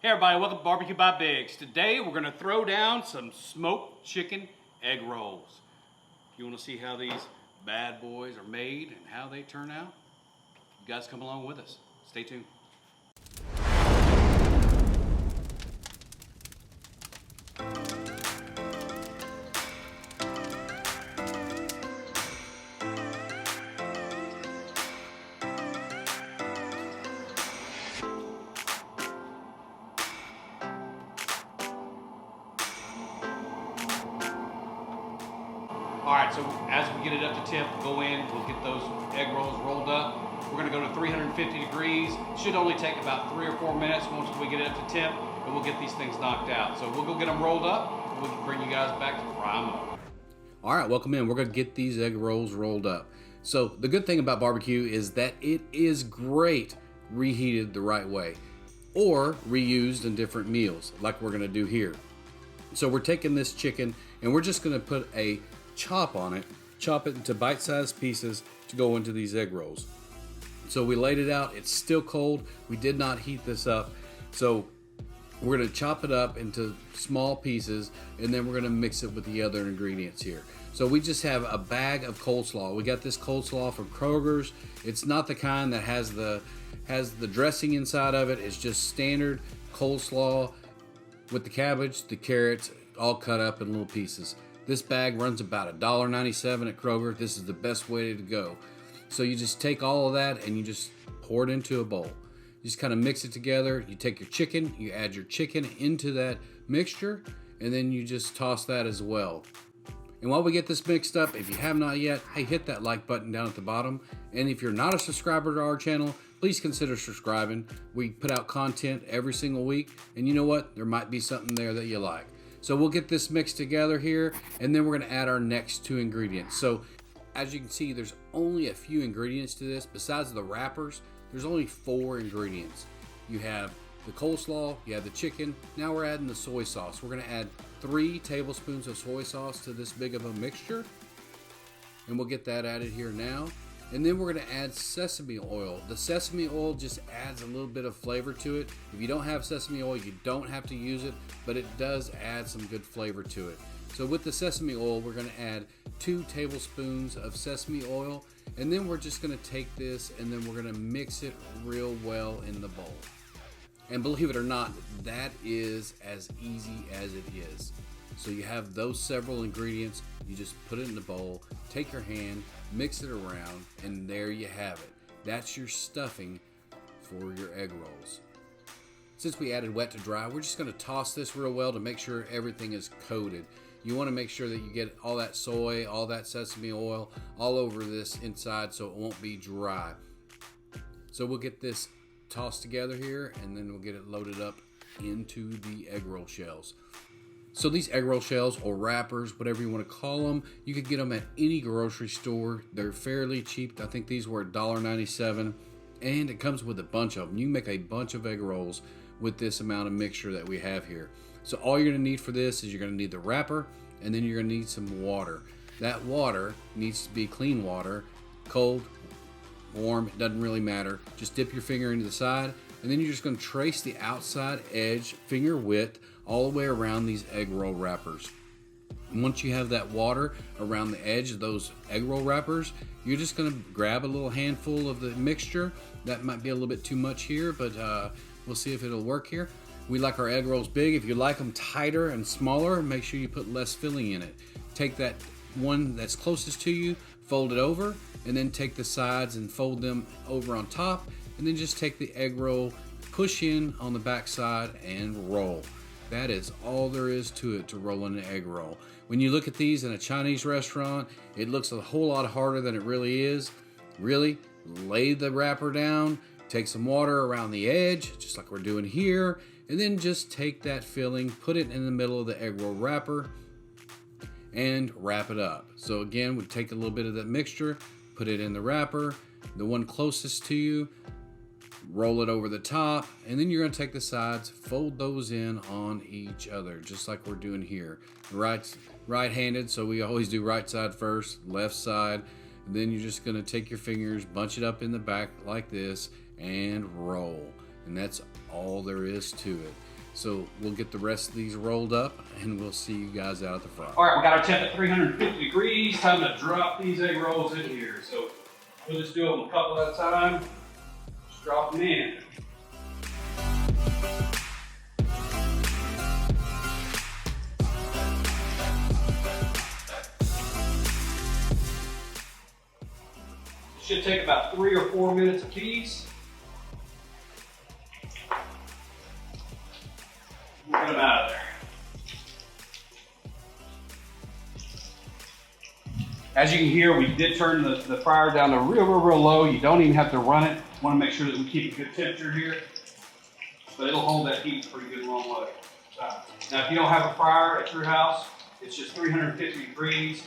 Hey everybody, welcome to Barbecue by Biggs. Today we're going to throw down some smoked chicken egg rolls. If you want to see how these bad boys are made and how they turn out, you guys come along with us. Stay tuned. Alright, so as we get it up to temp, go in, we'll get those egg rolls rolled up. We're going to go to 350 degrees. Should only take about 3 or 4 minutes once we get it up to temp, and we'll get these things knocked out. So we'll go get them rolled up, and we can bring you guys back to fry them up. Alright, welcome in. We're going to get these egg rolls rolled up. So the good thing about barbecue is that it is great reheated the right way, or reused in different meals, like we're going to do here. So we're taking this chicken, and we're just going to put a chop on it, chop it into bite-sized pieces to go into these egg rolls. So we laid it out, it's still cold, we did not heat this up, so we're going to chop it up into small pieces, and then we're going to mix it with the other ingredients here. So we just have a bag of coleslaw. We got this coleslaw from Kroger's. It's not the kind that has the dressing inside of it. It's just standard coleslaw with the cabbage, the carrots, all cut up in little pieces. This bag runs about $1.97 at Kroger. This is the best way to go. So you just take all of that and you just pour it into a bowl. You just kind of mix it together. You take your chicken, you add your chicken into that mixture, and then you just toss that as well. And while we get this mixed up, if you have not yet, hey, hit that like button down at the bottom. And if you're not a subscriber to our channel, please consider subscribing. We put out content every single week, and you know what? There might be something there that you like. So we'll get this mixed together here, and then we're going to add our next 2 ingredients. So as you can see, there's only a few ingredients to this. Besides the wrappers, there's only 4 ingredients. You have the coleslaw, you have the chicken. Now we're adding the soy sauce. We're going to add 3 tablespoons of soy sauce to this big of a mixture, and we'll get that added here now. And then we're going to add sesame oil. The sesame oil just adds a little bit of flavor to it. If you don't have sesame oil, you don't have to use it, but it does add some good flavor to it. So with the sesame oil, we're going to add 2 tablespoons of sesame oil, and then we're just going to take this and then we're going to mix it real well in the bowl. And believe it or not, that is as easy as it is. So you have those several ingredients, you just put it in the bowl, take your hand, mix it around, and there you have it. That's your stuffing for your egg rolls. Since we added wet to dry, we're just going to toss this real well to make sure everything is coated. You want to make sure that you get all that soy, all that sesame oil, all over this inside so it won't be dry. So we'll get this tossed together here, and then we'll get it loaded up into the egg roll shells. So these egg roll shells or wrappers, whatever you want to call them, you could get them at any grocery store. They're fairly cheap. I think these were $1.97, and it comes with a bunch of them. You can make a bunch of egg rolls with this amount of mixture that we have here. So all you're going to need for this is you're going to need the wrapper, and then you're going to need some water. That water needs to be clean water, cold, warm, it doesn't really matter. Just dip your finger into the side, and then you're just going to trace the outside edge, finger width, all the way around these egg roll wrappers. And once you have that water around the edge of those egg roll wrappers, you're just going to grab a little handful of the mixture. That might be a little bit too much here, but we'll see if it'll work here. We like our egg rolls big. If you like them tighter and smaller, make sure you put less filling in it. Take that one that's closest to you, fold it over, and then take the sides and fold them over on top, and then just take the egg roll, push in on the back side, and roll. That is all there is to it, to rolling an egg roll. When you look at these in a Chinese restaurant, it looks a whole lot harder than it really is. Really, lay the wrapper down, take some water around the edge, just like we're doing here, and then just take that filling, put it in the middle of the egg roll wrapper, and wrap it up. So again, we take a little bit of that mixture, put it in the wrapper, the one closest to you, roll it over the top, and then you're going to take the sides, fold those in on each other, just like we're doing here. Right-handed, so we always do right side first, left side, and then you're just going to take your fingers, bunch it up in the back like this, and roll. And that's all there is to it. So we'll get the rest of these rolled up and we'll see you guys out at the fryer. All right, we got our temp at 350 degrees. Time to drop these egg rolls in here. So we'll just do them a couple at a time. Just drop them in. It should take about 3 or 4 minutes a piece. We'll get them out of there. As you can hear, we did turn the fryer down to real low. You don't even have to run it. Want to make sure that we keep a good temperature here. But it'll hold that heat pretty good long way. Now, if you don't have a fryer at your house, it's just 350 degrees.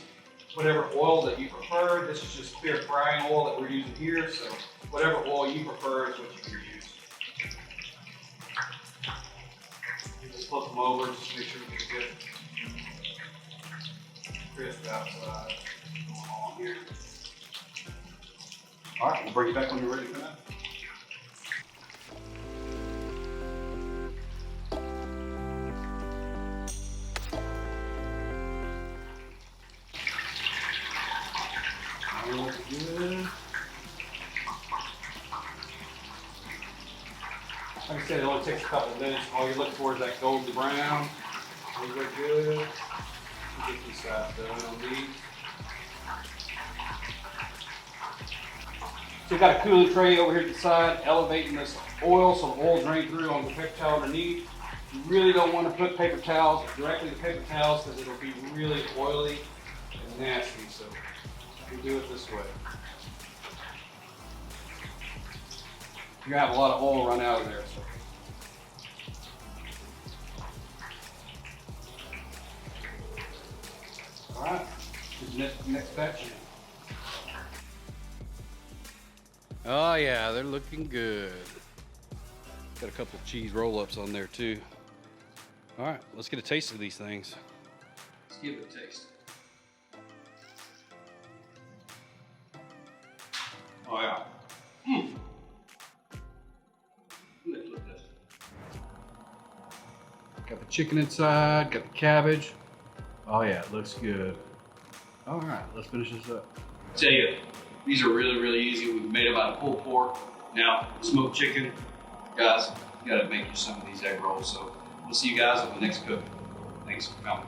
Whatever oil that you prefer. This is just clear frying oil that we're using here. So whatever oil you prefer is what you can use. Just flip them over just to make sure we get good crisp outside. Here. All right, we'll bring you back when you're ready for that. Good. Like I said, it only takes a couple of minutes. All you're looking for is that golden brown. These look good. Get these sides done on these. So we've got a cooling tray over here at the side, elevating this oil so the oil drain through on the paper towel underneath. You really don't want to put paper towels directly to paper towels because it'll be really oily and nasty. So you do it this way. You're gonna have a lot of oil run out of there. So. All right, next batch. Oh yeah, they're looking good. Got a couple of cheese roll-ups on there too. All right, let's get a taste of these things. Let's give it a taste. Oh yeah. Got the chicken inside, got the cabbage. Oh yeah, it looks good. All right, let's finish this up. Tell you, these are really easy. We've made them out of pulled pork. Now, smoked chicken. Guys, you gotta make you some of these egg rolls. So we'll see you guys on the next cook. Thanks for coming.